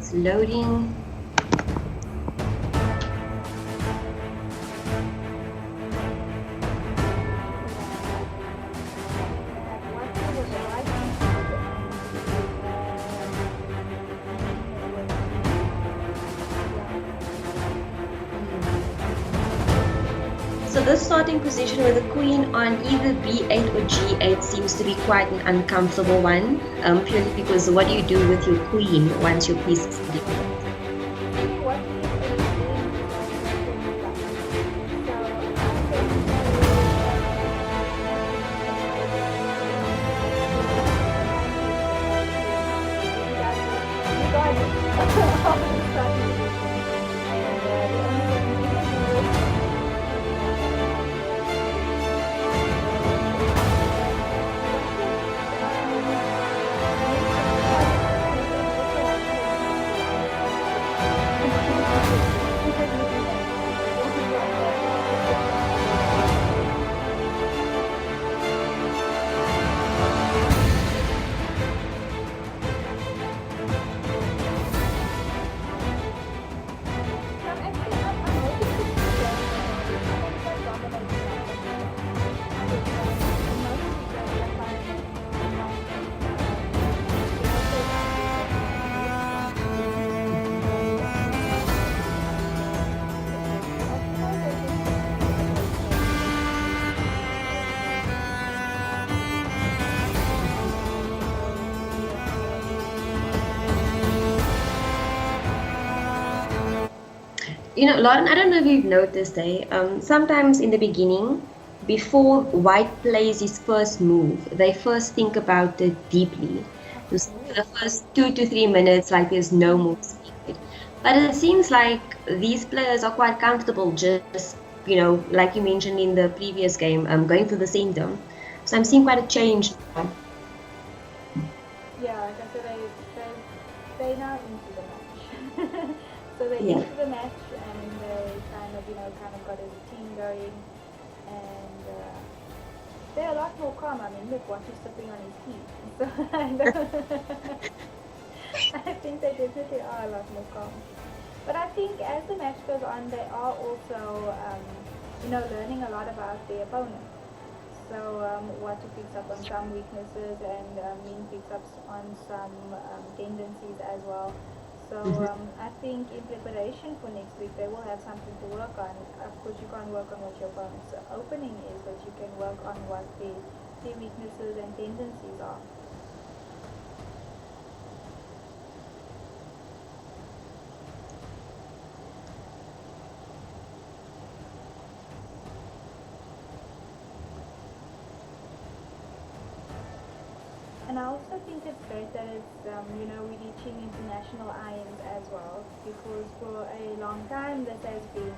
It's loading. So this starting position with the queen on either b8 or g8 seems to be quite an uncomfortable one, purely because what do you do with your queen once your piece is delivered? You know, Lauren, I don't know if you've noticed, sometimes in the beginning, before white plays his first move, they first think about it deeply. So for the first 2 to 3 minutes, like there's no moves needed. But it seems like these players are quite comfortable just, like you mentioned in the previous game, going for the center. So I'm seeing quite a change now. Yeah, so they now into the match. So they into the match and they kind of got a routine going, and they're a lot more calm. I mean, look, Watu's sipping on his tea. So I think they definitely are a lot more calm. But I think as the match goes on, they are also, learning a lot about their opponent. So Watu picks up on some weaknesses, and Min picks up on some tendencies as well. So I think in preparation for next week, they will have something to work on. Of course, you can't work on what your opponent's opening is, but you can work on what their weaknesses and tendencies are. And I also think it's great that it's, we're reaching international IMs as well, because for a long time this has been,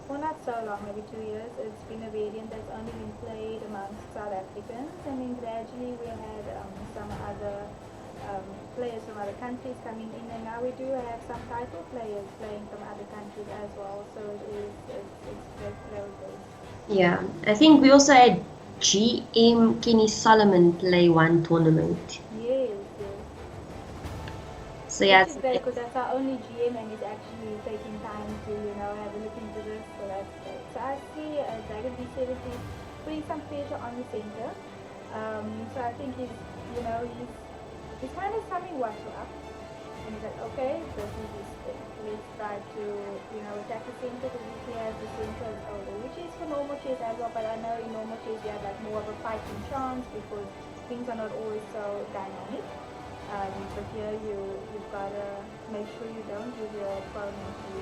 well, not so long, maybe 2 years, it's been a variant that's only been played amongst South Africans, and then gradually we had some other players from other countries coming in, and now we do have some title players playing from other countries as well, so it's great progress. Yeah, I think we also had GM Kenny Solomon play one tournament. Yes. So yeah, Which is great, because that's our only GM and he's actually taking time to, have a look into this, so that's great. So I see Dragon B70 putting some pressure on the center. So I think he's kind of summing Watu up. And he's like, okay, this is his thing. Let's try to, attack the center, because he has the center as over, which is for normal chess as well, but I know in normal chess you have like more of a fighting chance because things are not always so dynamic. But here you've got to make sure you don't give your opponent the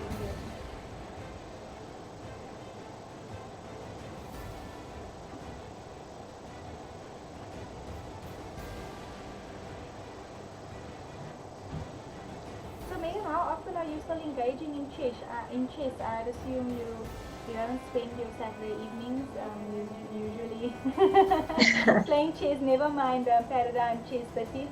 So Megan, how often are you still engaging in chess? I'd assume you don't spend your Saturday evenings usually playing chess. Never mind Paradigm Chess City.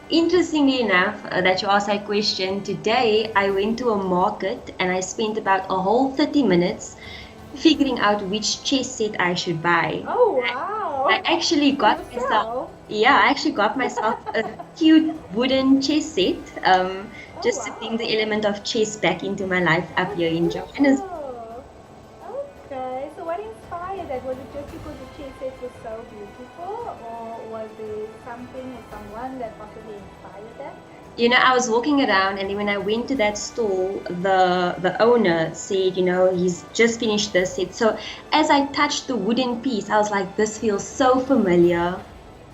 Interestingly enough, that you asked that question, today I went to a market and I spent about a whole 30 minutes figuring out which chess set I should buy. Oh wow! I actually got myself a cute wooden chess set, Oh just to bring wow. the element of chess back into my life up Oh, here in so Johannesburg. cool. Okay, so what inspired that? Was it just because the cheese set was so beautiful, or was there something or someone that possibly inspired that? I was walking around, and then when I went to that stall, the owner said, he's just finished this set. So as I touched the wooden piece, I was like, this feels so familiar.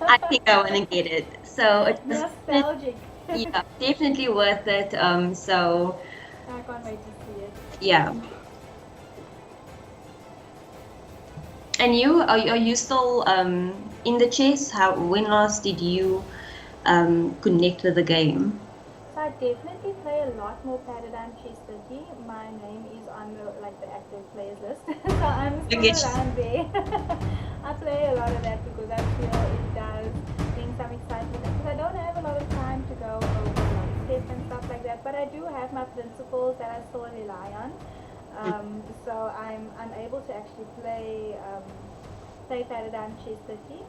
I think I want to get it. So it was definitely, Nostalgic. yeah, definitely worth it. So I can't wait to see it. yeah. And are you still in the chess? When last did you connect with the game? So I definitely play a lot more Paradigm Chess 30. My name is on the active players list, so I'm still Okay. around there. I play a lot of that because I feel it does bring some excitement. Because I don't have a lot of time to go over a lot of steps and stuff like that, but I do have my principles that I still rely on. So I'm able to actually play Paradigm Chess 30.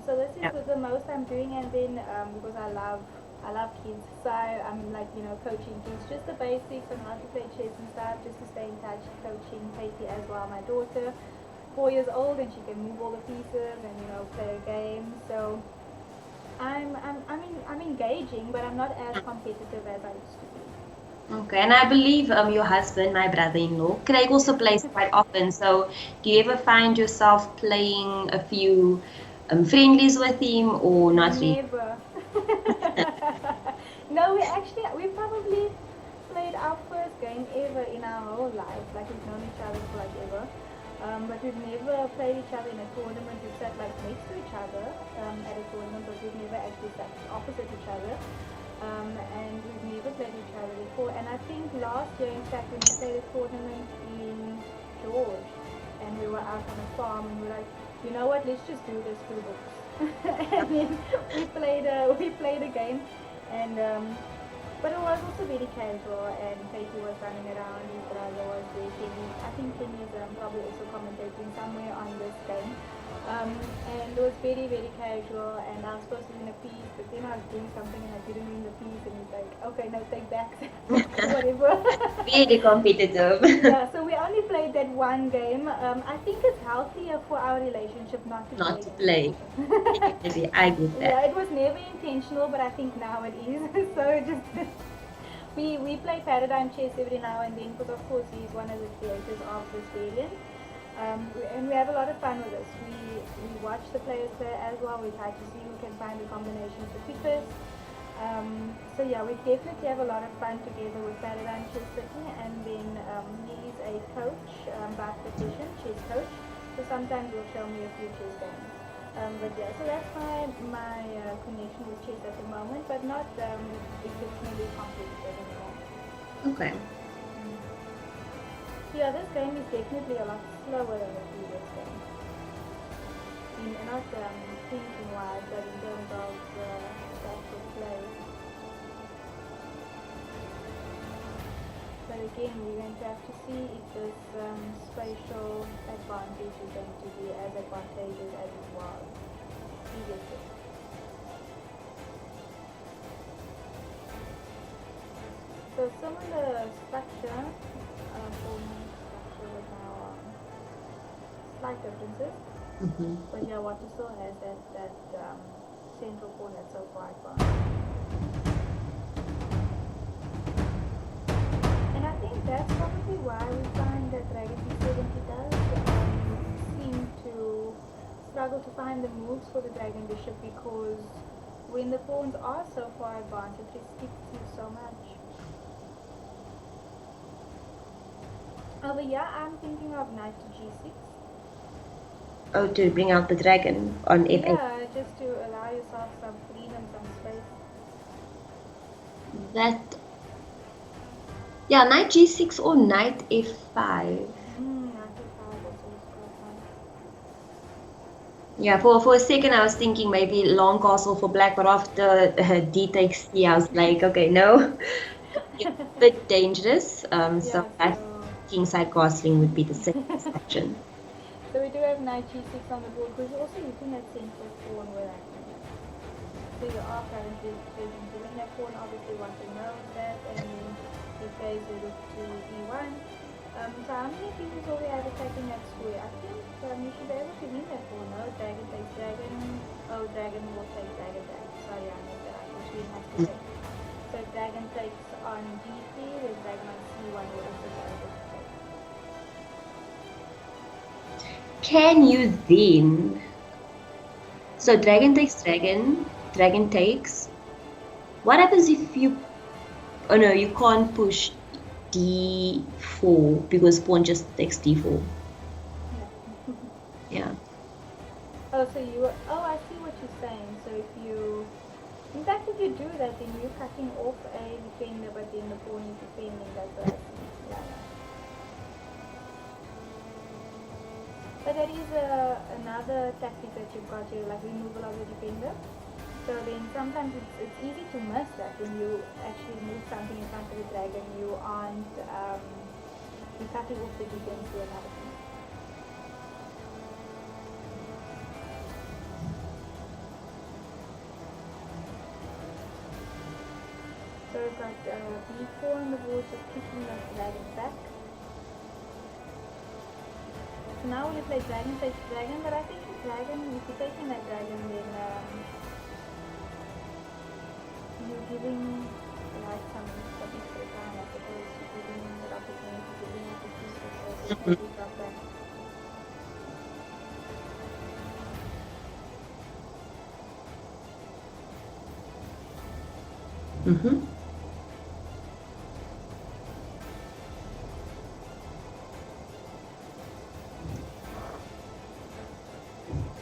So this is Yeah. the most I'm doing, and then because I love kids, so I'm like coaching kids, just the basics on how to play chess and stuff, just to stay in touch. Coaching Katie as well, my daughter, 4 years old, and she can move all the pieces and play a game. So I'm engaging, but I'm not as competitive as I used to be. Okay, and I believe your husband, my brother-in-law, Craig also plays quite often. So do you ever find yourself playing a few friendlies with him or not really? Never. No, we probably played our first game ever in our whole life. Like we've known each other for like ever. But we've never played each other in a tournament. We've sat like next to each other at a tournament, but we've never actually sat opposite each other. And we've never played each other before. And I think last year, in fact, when we played a tournament in George, and we were out on a farm, and we were like, you know what? Let's just do this for the books. And then we played a game, and but it was also very casual, and Katie was running around, his brother was there, Kenny. I think Kenny is probably also commentating somewhere on this game. And it was very, very casual, and I was supposed to win a piece, but then I was doing something and I didn't win the piece, and he's like, okay, no, take back, whatever. Really competitive. Yeah, so we only played that one game. I think it's healthier for our relationship not to Not play to games play. together. Definitely, I get that. Yeah, it was never intentional, but I think now it is. So it just we play Paradigm Chess every now and then because of course he's one of the creators of this variant. And we have a lot of fun with this. We watch the players play as well. We try to see who can find the combinations the quickest. So yeah, we definitely have a lot of fun together with Paradigm Chess City, and then he's a coach by profession, chess coach. So sometimes he'll show me a few chess games. But yeah, so that's my connection with chess at the moment, but not exceptionally competitive anymore. Okay. Yeah, this game is definitely a lot slower than the previous game. Not thinking wise, but in terms of actual play. But again, we're going to have to see if this spatial advantage is going to be as advantageous as it was previously. So similar structure, forming structure with our slight differences. Hmm. But yeah, Watu still has that central pawn that's so far advanced. And I think that's probably why we find that Dragon B70 does seem to struggle to find the moves for the Dragon Bishop, because when the pawns are so far advanced, it restricts you so much. Over here, I'm thinking of knight to g6. Oh, to bring out the dragon on f8. Yeah, just to allow yourself some freedom, some space. That, yeah, knight g6 or knight f5. Knight to 5 also is quite nice. Yeah, for a second I was thinking maybe long castle for black, but after d takes c, I was like, okay, no, it's a bit dangerous. So Yeah, that so kingside castling would be the second option. so we do have knight g6 on the board, because we're also looking at central pawn where I can So you are currently doing that pawn, obviously want to know that, and he plays a rook to e1. So how many pieces will we have attacking that square? I think you should be able to win that pawn. No, dragon takes dragon. Oh, dragon will take dragon back. Sorry, I missed that. Which we have to take. So dragon takes on d3, then dragon on c1 will also be able to take. Can you then? So dragon takes dragon. Dragon takes. What happens if you? Oh no, you can't push d4 because pawn just takes d4. Yeah. Oh, so you. Oh, I see what you're saying. So if you. In fact, if you do that, then you're cutting off a defender, but then the pawn is defending. That's what I see. Yeah. But that is another tactic that you've got here, like removal of the defender. So then sometimes it's easy to miss that when you actually move something in front of the dragon. You aren't you're cutting off the defense to another piece. So we've got b4 on the board, just kicking the dragon back. So now when you play dragon takes dragon, but I think the dragon, if you're taking that dragon, then you're giving like some extra time, I suppose, you're giving the opportunity to win at the piece of the drop back. Mm-hmm.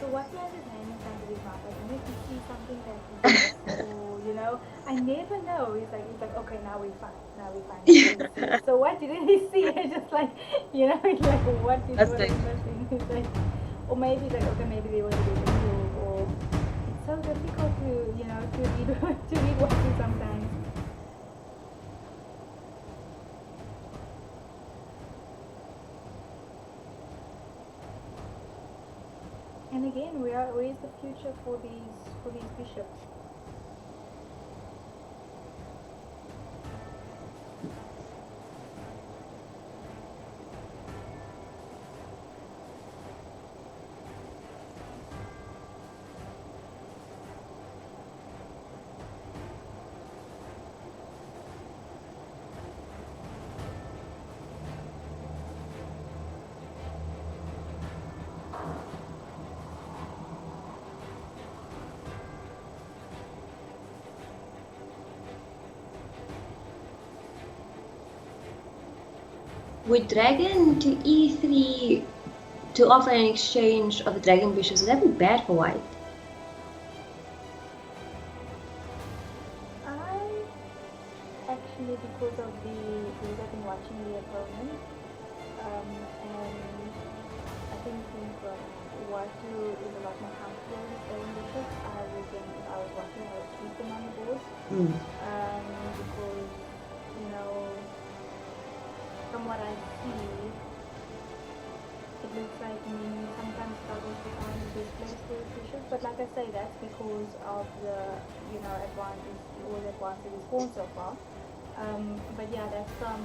So what he has his hand in front of his mouth? Like, if you see something that he missed, or you know, I never know. He's like, okay, now we're fine. Now we're fine. So what didn't he see? It's just like, you know, it's like, what is missing? It's like, or maybe like, okay, maybe they want to do the move, or it's so difficult to, you know, to read what you sometimes. And again, where is the future for these bishops? With dragon to e3 to offer an exchange of the dragon bishops, would that be bad for white? Actually, because I've been watching the opponent, and I think Watu is a lot more comfortable with playing bishops. I reckon if I was watching, I would keep them on the board. Because, you know, from what I see, it looks like Ming sometimes struggles to find the best place for his bishops. But like I say, that's because of the, you know, advantage he's won so far. But yeah, that's from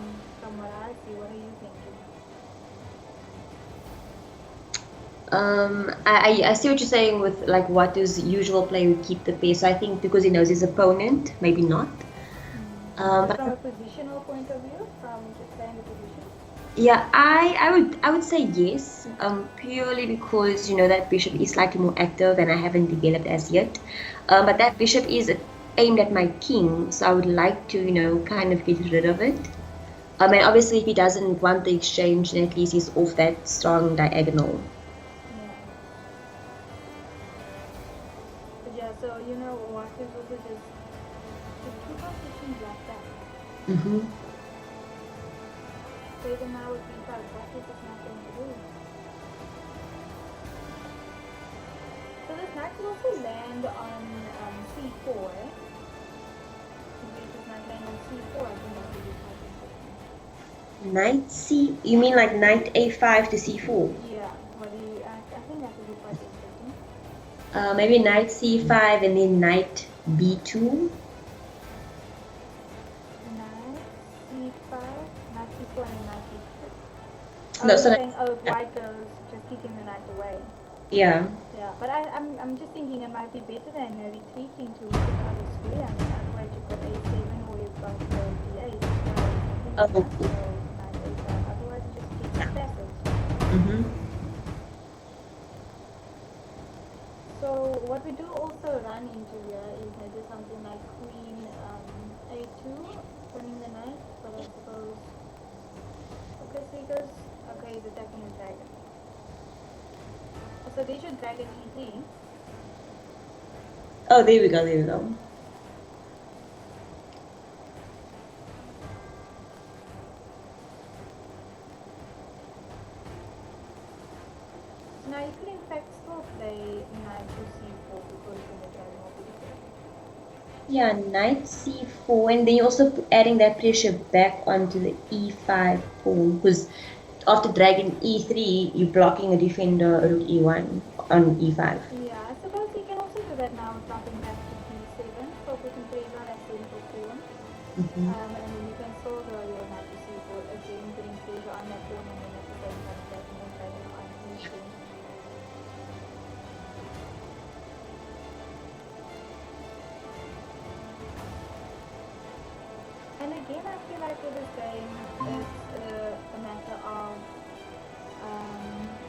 what I see. What are you thinking? I see what you're saying with like Watu's usual play would keep the pace. So I think because he knows his opponent, maybe not. But from a positional point of view, from just playing the position? Yeah, I would say yes. Purely because you know that bishop is slightly more active and I haven't developed as yet. But that bishop is aimed at my king, so I would like to, you know, kind of get rid of it. And obviously if he doesn't want the exchange, then at least he's off that strong diagonal. Yeah, so you know what is also just keep on pushing like that. So even now with b5, what is this knight going to do? So this knight will also land on c4, eh? If this knight land on c4, I think that will be quite interesting. Knight c, you mean like knight a5 to c4? Yeah, I think that will be quite interesting. Maybe knight c5 and then knight B2. Knight C5, knight C4, and knight C6. Oh, No, you're so saying, oh, if yeah, white goes, just kicking the knight away. yeah. Yeah, but I'm just thinking it might be better than retreating to pick out a square. I mean, otherwise you've got A7 or you've got D8. So I think you Oh, must go knight A5. Otherwise it just keeps the passage. mm-hmm. So what we do also run into here is maybe something like queen A2, winning the knight. But I suppose, okay, so he goes, okay, he's attacking his dragon. So they should dragon E3. Oh, there we go, there we go. Now you could in fact still play knight to C4 because then the dragon will be defended. Yeah, knight C4, and then you're also adding that pressure back onto the E5 pawn, because after dragon E3, you're blocking a defender rook E1 on E5. Yeah, I suppose you can also do that now, jumping back to D7, so we can play down that central pawn, Mm-hmm. and then you can still go your knight to C4 again, putting pressure on that pawn, and then at the same time attacking the dragon on E3. And again, I feel like with this game, it's a matter of, um,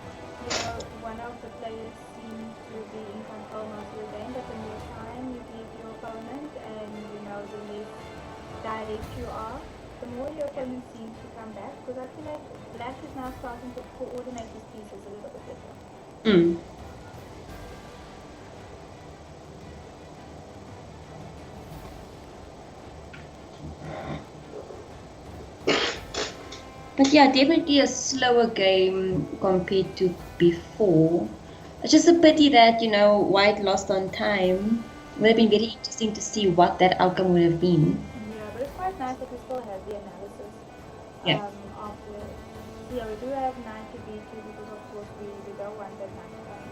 one of the players seems to be in control most of the game, but the more time you give your opponent and, the less direct you are, the more your opponent seems to come back. Because I feel like Black is now starting to coordinate his pieces a little bit better. Mm. But yeah, definitely a slower game compared to before. It's just a pity that, White lost on time. It would have been very interesting to see what that outcome would have been. Yeah, but it's quite nice that we still have the analysis Yeah. after it. So yeah, we do have 9 to B2 because of course we don't want that 9 to come.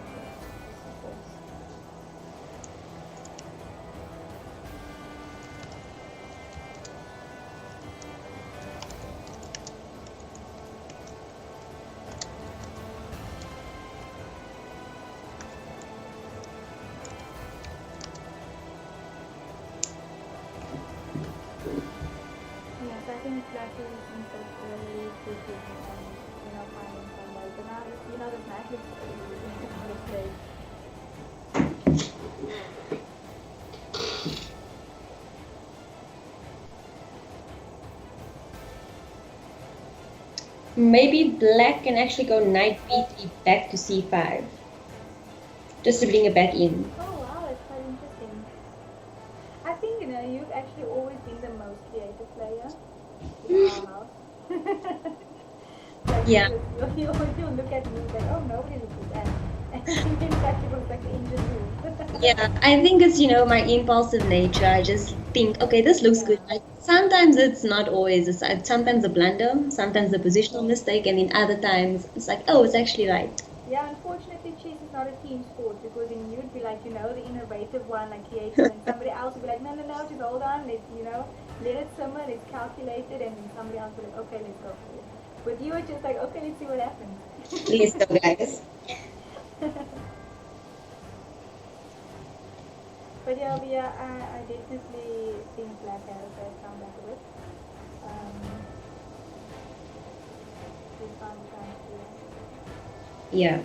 Yes, I think Black is in fact really good and finding some way. But now this Knight looks really out of place. Maybe Black can actually go knight b3 back to c5. Just to bring it back in. Oh wow, that's quite interesting. I think you've actually always been the most creative player in our house. Like Yeah. you look at me like, oh, nobody looks at that. And in fact, it was like the engine room. Yeah, I think it's, my impulsive nature. I just think, okay, this looks Yeah. good. Like, sometimes it's not always. It's sometimes a blunder, sometimes a positional mistake, and then other times it's like, oh, it's actually right. Yeah, unfortunately, chess is not a team sport because then you'd be like, the innovative one, like creative, and somebody else would be like, no, no, no, just hold on, let it simmer, let's calculate it, and then somebody else would be like, okay, let's go for it. But you were just like, okay, let's see what happens. Please go, guys. But yeah, I definitely think Black has come back a bit. Um, this time trying to. Yeah.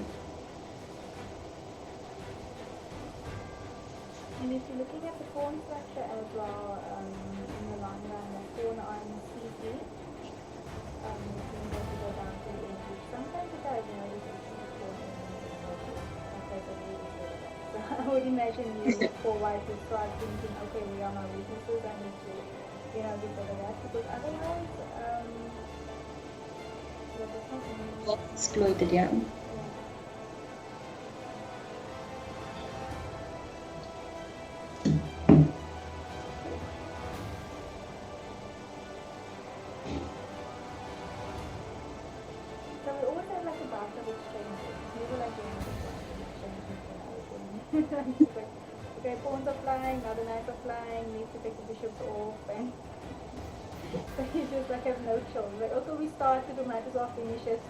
And if you're looking at the pawn structure as well, in the long run, the pawn on C3, you can go down to the edge. Sometimes it does, you can see the pawn in the okay, so really good. So I would imagine you for white to start thinking, okay, we are my weaknesses, I need to, get rid of that, because otherwise, yeah, there's not Well, exploited, yeah. So we always have like a batch of exchanges. Never like the end of the exchange. She's like, okay, pawns are flying, now the knights are flying, needs to take the bishops off, and so you just like have no choice. Like, okay, we started, we might as well finish it.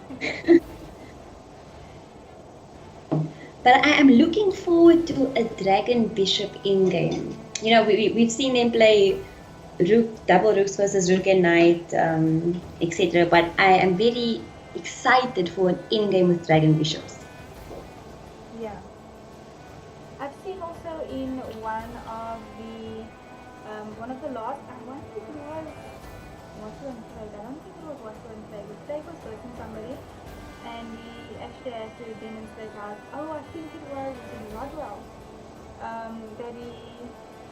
But I am looking forward to a dragon bishop in game. We've seen them play rook, double rooks versus rook and knight, etc. But I am very excited for an in game with dragon bishops. Yeah. I've seen also in one of the last, I want it was Watu and Plague. I don't think it was Watu and Plague. The Plague was versing somebody, and he actually had to demonstrate how. Oh, I think it was in Rodwell. That he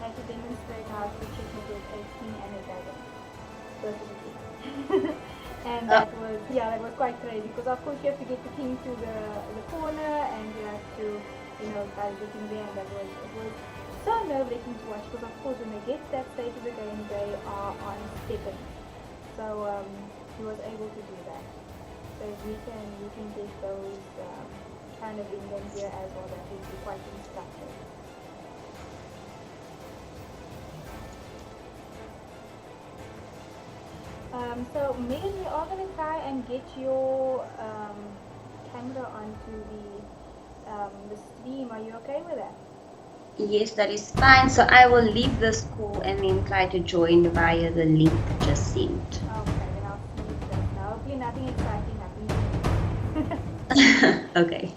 had to demonstrate how to checkmate a king and a dragon versus a king. And Uh, that was quite crazy because of course you have to get the king to the corner and you have to try getting there, and it was so nerve-wracking to watch because of course when they get to that stage of the game they are on seconds. So he was able to do that. So if we can get those kind of in here as well, that would be quite instructive. So Megan, we are going to try and get your camera onto the stream. Are you okay with that? yes, that is fine. So I will leave this call and then try to join via the link just sent. Okay, then I'll see you first. Now, hopefully nothing exciting happens. Okay.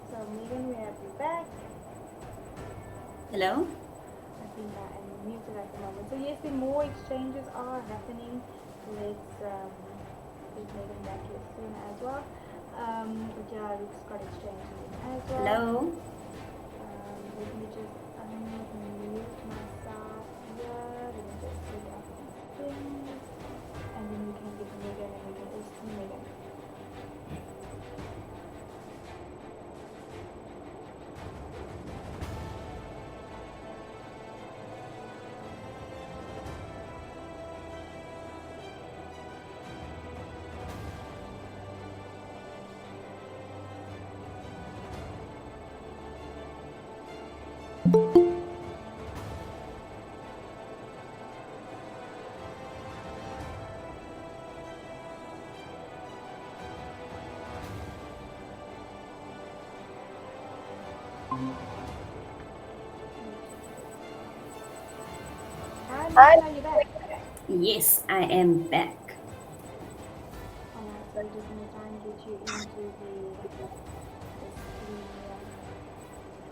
So Megan, we have you back. Hello? I think I am muted at the moment. So yes, the more exchanges are happening. Let's get Megan back here soon as well. But yeah, Rick's got exchanges in as well. Hello? Let me just unmute myself here. Let me just set up these things. And then we can get Megan and we can all see Megan. Hi, Megan, are you back? Yes, I am back. Alright, so we're just going to try and get you into the screen here.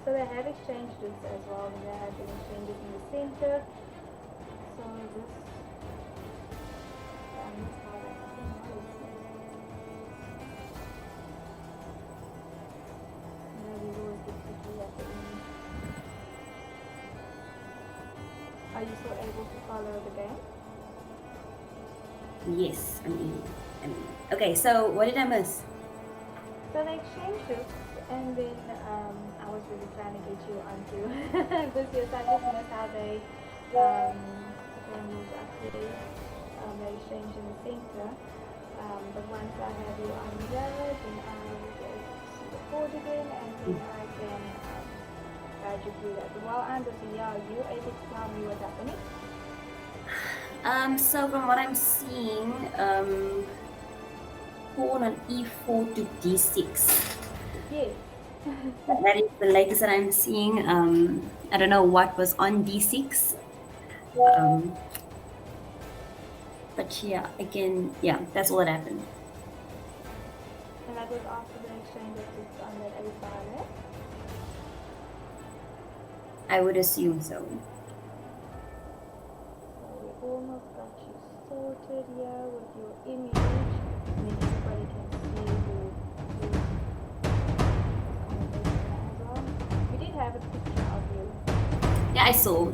So they have exchanged this as well, and they have been exchanges in the center. So this, I missed how that thing was. These always get tricky at the end. Are you still able to follow the game? Yes, okay, so what did I miss? So they exchanged this, and then I was really trying to get you onto this year. So I just missed how they moved up there. They exchanged in the center. But once I have you on here, then I will go see the board again, and then I can guide you through that. But while I'm busy, are you able to tell me what's happening? So from what I'm seeing, pawn on e4 to d6. Yes. That is the latest that I'm seeing. I don't know what was on d6. But yeah, again, yeah, that's all that happened. And that was after the exchange of this on that A5, eh? I would assume so. So we almost got you sorted here with your image, and then everybody can see who's commenting as well. We did have a picture of you. Yeah, I saw.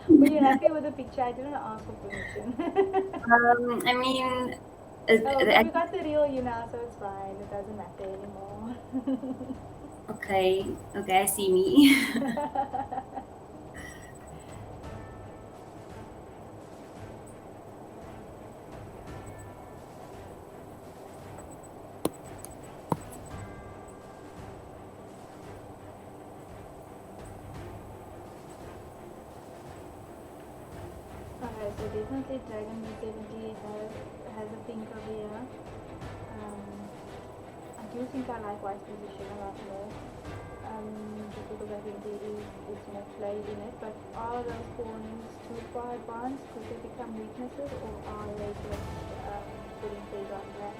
Were you happy with the picture? I didn't ask for permission. I mean, we got the real you now, so it's fine. It doesn't matter anymore. Okay, okay, I see me. Okay, so definitely Dragon B70 has a pink over here. I do think I like White's position a lot more. Just because I think there is more play in it. But are those pawns too far advanced? Could they become weaknesses, or are they just putting pressure on black?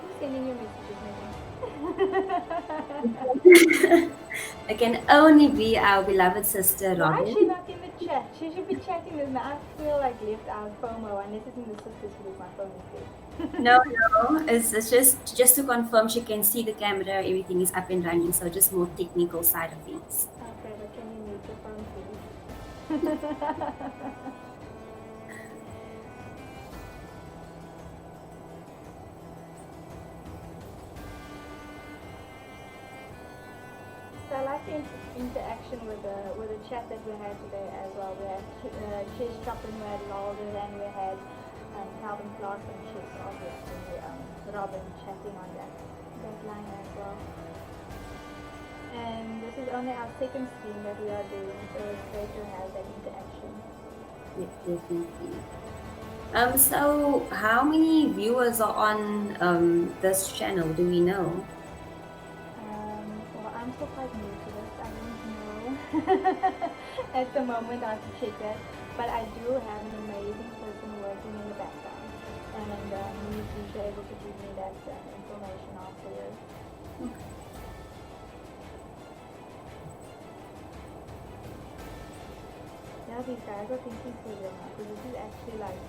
Who's sending you messages, Megan? It can only be our beloved sister Why is she Robin. not in the chat? She should be chatting with me. I feel like left out FOMO unless it's in the sisters group. My phone is dead. No, no, it's just to confirm she can see the camera, everything is up and running, so just more technical side of things. Okay, but can you mute your phone, please? So I like the interaction with the chat that we had today as well. We had Chess Chopping, we had Lalder, and we had Calvin Class and Chess, obviously, Robin chatting on that line as well. And this is only our second stream that we are doing, so it's great to have that interaction. Yeah, definitely. So how many viewers are on this channel? Do we know? Well, I'm still quite new to this. I don't know at the moment. I have to check that, but I do have an amazing person working in the background, and he's usually able to give me that information afterwards. Yeah, these guys are thinking for real now, because this is actually like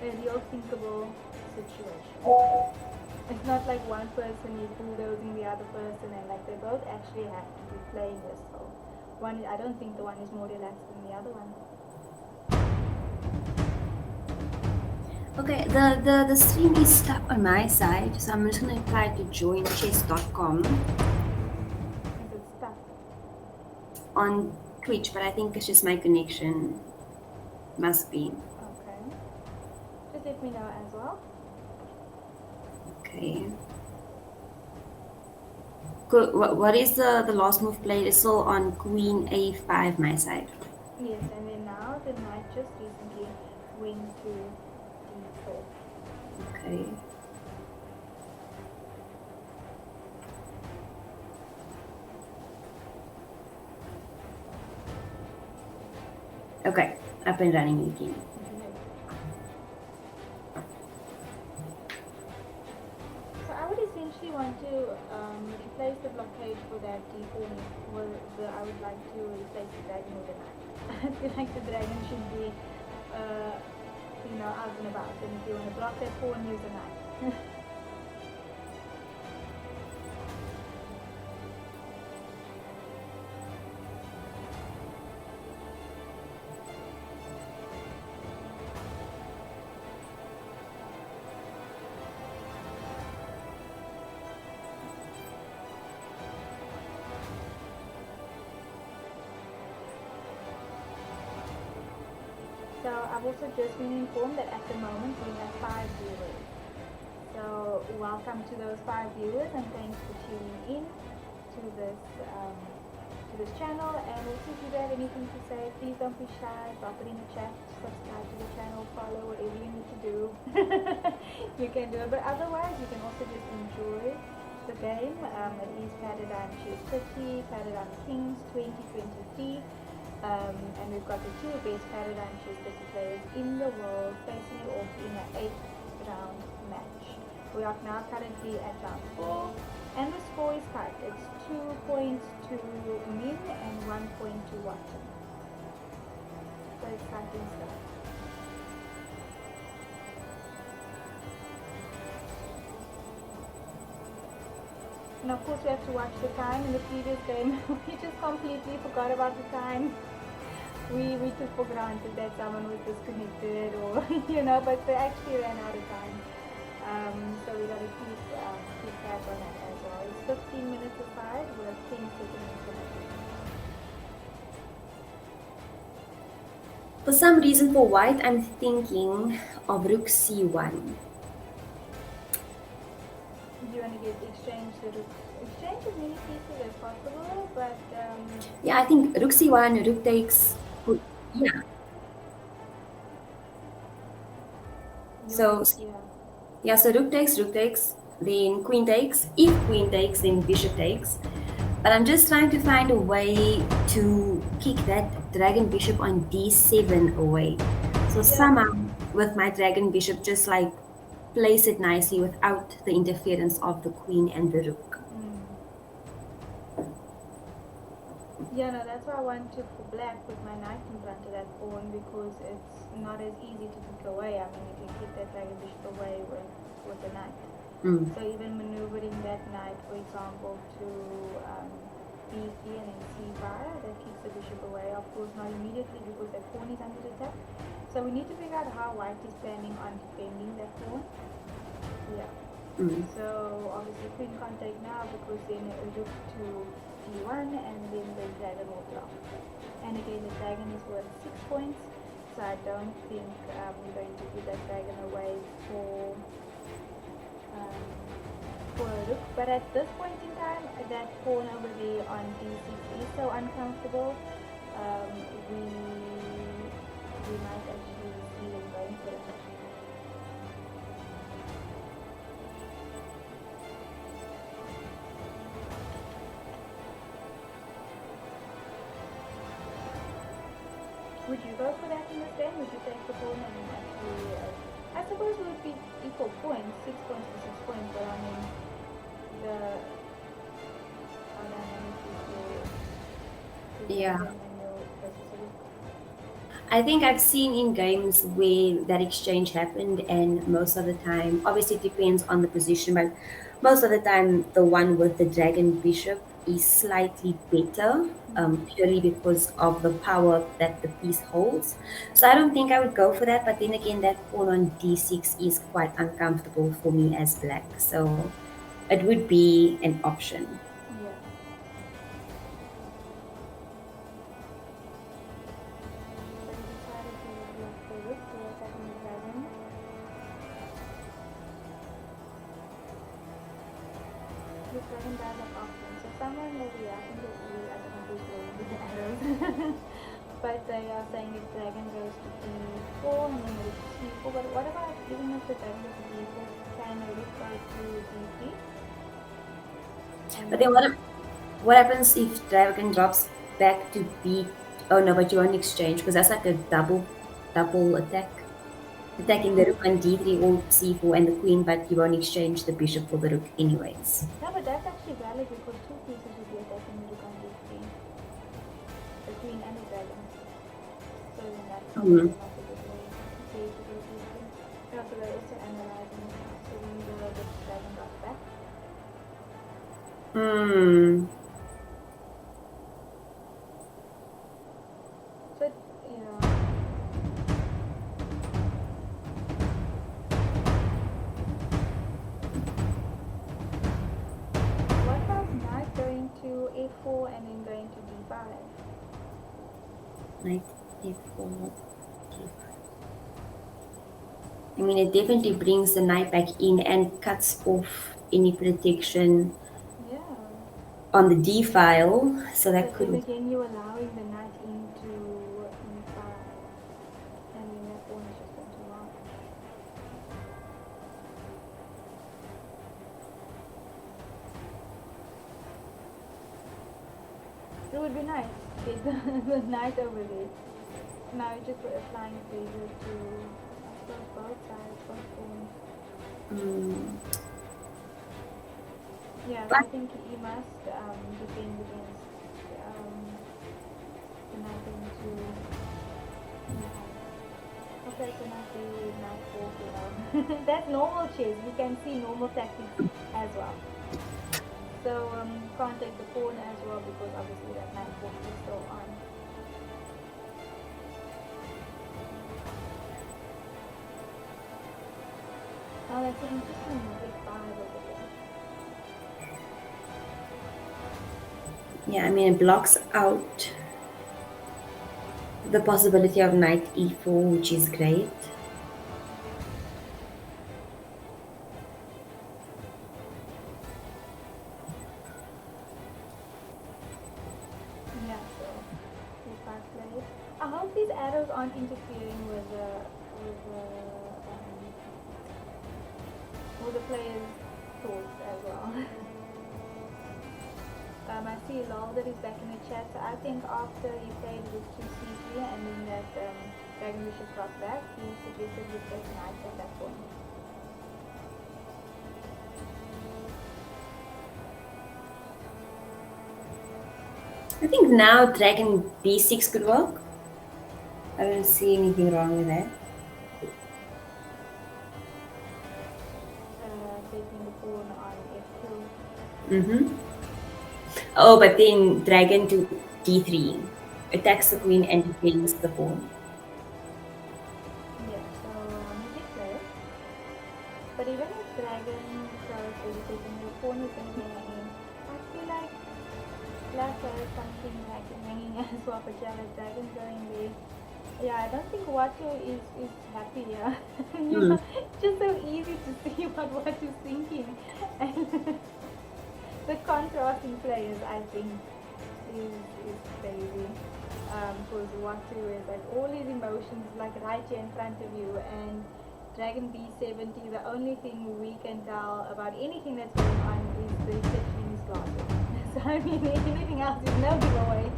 a real thinkable situation. It's not like one person is bulldozing the other person, and like they both actually have to be playing this. So one, I don't think the one is more relaxed than the other one. Okay, the stream is stuck on my side, so I'm just gonna try to join chess.com Is it stuck? on Twitch, but I think it's just my connection. Must be. Okay. Just let me know as well. Okay. Good. What is the last move played? It's still on Queen A5 my side. Yes, and then now the knight just recently went to D4. Okay. Okay, up and running again. So I would essentially want to replace the blockade for that D4 I would like to replace the dragon with the knight. I feel like the dragon should be, out and about. And if you want to block that pawn, use the knight. So I've also just been informed that at the moment we have 5 viewers. So welcome to those 5 viewers, and thanks for tuning in to this channel. And also, if you have anything to say, please don't be shy. Drop it in the chat. Subscribe to the channel. Follow, whatever you need to do. You can do it. But otherwise, you can also just enjoy the game. It is Paradigm Choose 30, Paradigm Kings 2023. And we've got the 2 best Paradigm Choose 30 players in the world facing off in an 8th round match. We are now currently at round 4, and the score is tied. It's 2 points to Min and 1 point to Watu. the exciting stuff. And of course we have to watch the time. In the previous game we just completely forgot about the time. We took for granted that someone was disconnected or but they actually ran out of time. So we gotta keep track on that as well. It's 15 minutes aside with 10 seconds connected. For some reason, for white, I'm thinking of rook c1. You want to get exchange as many pieces as possible, but Yeah, I think rook c1, rook takes. Yeah. So yeah, so rook takes, then queen takes. If queen takes, then bishop takes. But I'm just trying to find a way to kick that dragon bishop on d7 away. So somehow with my dragon bishop, just like place it nicely without the interference of the queen and the rook. Yeah, no, that's why I want to for black with my knight in front of that pawn because it's not as easy to kick away. I mean, you can kick that dragon bishop away with the knight. So even maneuvering that knight, for example, to b3 and then c5, that kicks the bishop away. Of course, not immediately because that pawn is under attack. So we need to figure out how white is planning on defending that pawn. Yeah. So obviously queen can't take now because then it will look to d1 and then the dragon will drop. And again, the dragon is worth 6 points, so I don't think we're going to give that dragon away for a rook. But at this point in time, that pawn over there on d6 is so uncomfortable. We might actually see them going for it. Would you go for that in this game? Would you take the pawn and actually... I suppose it would be equal points, 6 points to 6 points, but I mean, how dynamic is your... Yeah. I think I've seen in games where that exchange happened, and most of the time, obviously it depends on the position, but most of the time, the one with the dragon bishop is slightly better, purely because of the power that the piece holds. So I don't think I would go for that, but then again, that pawn on d6 is quite uncomfortable for me as black, so it would be an option. But they are saying if dragon goes to d4 and then rook to c4. But what about even if the dragon goes to d4, can a rook go to d3? But then what happens if dragon drops back to b? Oh no, but you won't exchange because that's like a double attack. Attacking the rook on d3 or c4 and the queen, but you won't exchange the bishop for the rook anyways. No, but that's actually valid because two pieces would be attacking the rook on d3. The queen and the dragon. So then that's not a good way to say to do d3. Yeah, so they're also analyzing so when the dragon drops back. So, what about knight going to a4 and then going to d5? Knight a4. I mean, it definitely brings the knight back in and cuts off any protection on the d file. So that could. Then again, you're allowing the knight into e5, and then that pawn is just going to lock. It would be nice to get the knight over there. Now you're just applying pressure to both sides, both pawns. Yeah, so I think he must defend against the knight into Yeah. Okay, so not the knight fork, you know. That's normal chess. We can see normal tactics as well. So can't take the pawn as well because obviously that knight fork is still on. Oh, that's an interesting move. F5 over there. Yeah, I mean, it blocks out the possibility of knight e4, which is great. Yeah, so F5 played. I hope these arrows aren't interfering with the player's thoughts as well. I see Lol that is back in the chat. So I think after he played with 2c3 and then that Dragon Bishop dropped back, he suggested we take knight at that point. I think now dragon b6 could work. I don't see anything wrong with that. Taking the pawn on f2. Mm-hmm. Oh, but then dragon to d3 attacks the queen and defends the pawn. Yeah, so he did play. But even if dragon starts taking the pawn is going to be hanging, I feel like black has something like hanging as well, but yeah, the dragon going there. Yeah, I don't think Watu is happy, yeah. You know, it's just so easy to see what Watu's thinking. And the contrast in players, I think, is crazy. Because Watu is like all his emotions like right here in front of you, and Dragon B70, the only thing we can tell about anything that's going on is the reflection in his glasses. So I mean, anything else is no giveaway.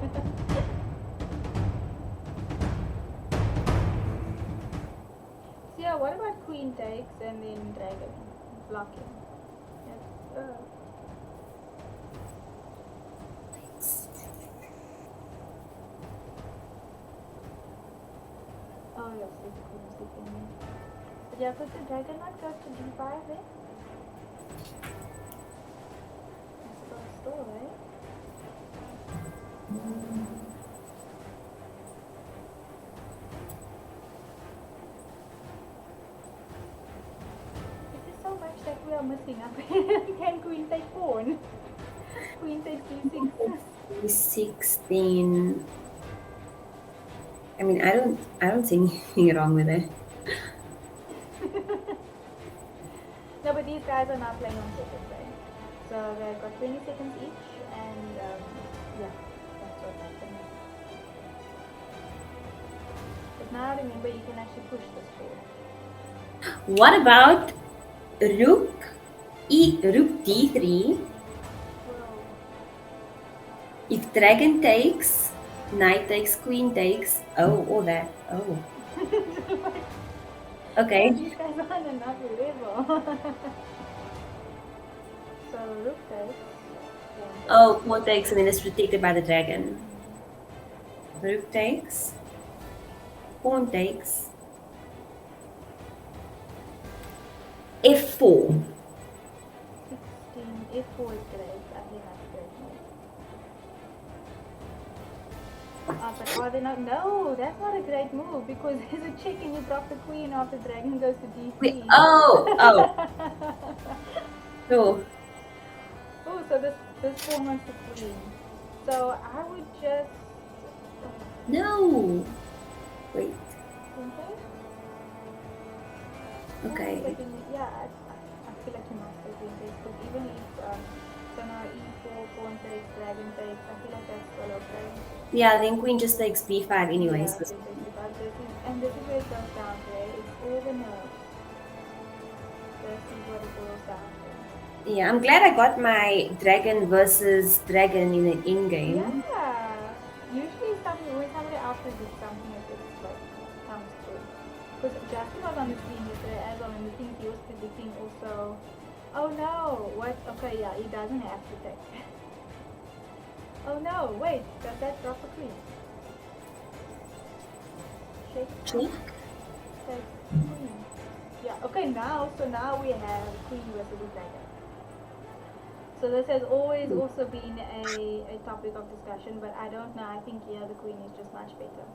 So yeah, what about queen takes and then dragon blocking? Yes. Oh yes, it's the queen sleeping. But yeah, could the dragon not go to d5 then? I suppose so, right? This is so much that we are missing up. Can queen take pawn? Queen takes d6. d6, then I mean, I don't see anything wrong with it. No, but these guys are not playing on seconds, right? So they've got 20 seconds each, and yeah, that's what's happening. But now remember, you can actually push this forward. What about rook d3? Whoa. If dragon takes, knight takes, queen takes. Oh, all that. Oh, okay. Yeah, these guys are on another level. So rook takes. Oh, pawn takes, and then it's protected by the dragon. Rook takes, pawn takes, f4. 16, f4 is great. I think that's great move. But are they not? No, that's not a great move because there's a check and you drop the queen after dragon goes to d3. Oh. Sure. Oh, so this pawn wants the queen. So I would just. No. Wait. Okay. Okay. Yeah, I feel like you must take queen takes because even if so now e4, pawn takes, dragon takes, I feel like that's still okay. Yeah, then queen just takes b5 anyway. Yeah, So. this is where it goes down to, right? It's all the nerves. This is what it boils down to. Yeah, I'm glad I got my dragon versus dragon in an in-game. Yeah. Usually when somebody else did something if it's like comes through. Because Justin was on the screen yesterday as well and the things he was predicting also. Oh no, what? Okay, yeah, he doesn't have to take. Oh no, wait, does that drop a queen? check. check. Take queen. Yeah. Okay. Now we have queen versus the dragon. So this has always also been a topic of discussion, but I don't know. I think yeah, the queen is just much better.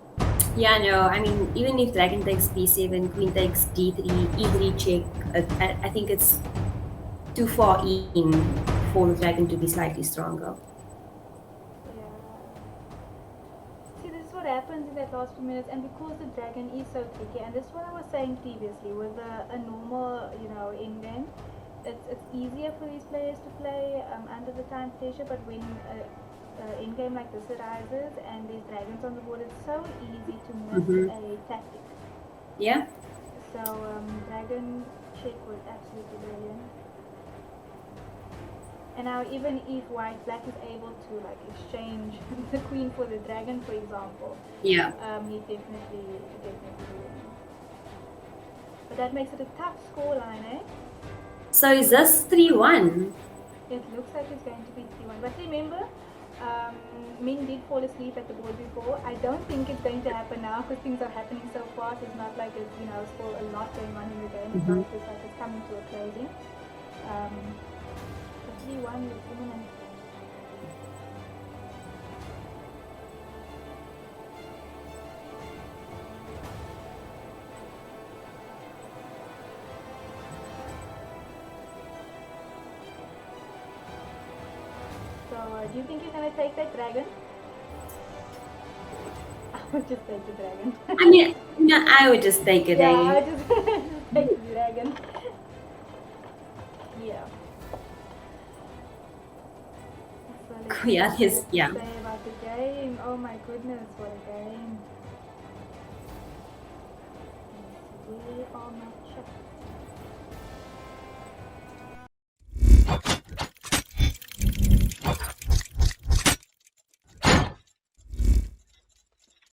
Yeah, no, I mean, even if dragon takes b7, queen takes d3, e3 check, I think it's too far in for the dragon to be slightly stronger. Yeah. See, this is what happens in that last few minutes, and because the dragon is so tricky, and this is what I was saying previously, with a normal, in game, it's easier for these players to play under the time pressure, but when in game like this arises and there's dragons on the board, it's so easy to miss Mm-hmm. a tactic. Yeah. So dragon check was absolutely brilliant. And now even if black is able to like exchange the queen for the dragon, for example, Yeah. he definitely wins. But that makes it a tough scoreline, eh? So is this 3-1? It looks like it's going to be 3-1. But remember, Ming did fall asleep at the board before. I don't think it's going to happen now because things are happening so fast. It's not like it's still a lot going on in the game. It's Mm-hmm. not just like it's coming to a closing. Um, 3-1 looks imminent. So, do you think you're gonna take that dragon? I would just take the dragon. I mean, no, I would just take it, Yeah, eh? I just, just take the dragon. Yeah. So let's see Yeah, what they this, have yeah. to say about the game. Oh my goodness, what a game. They are matchup.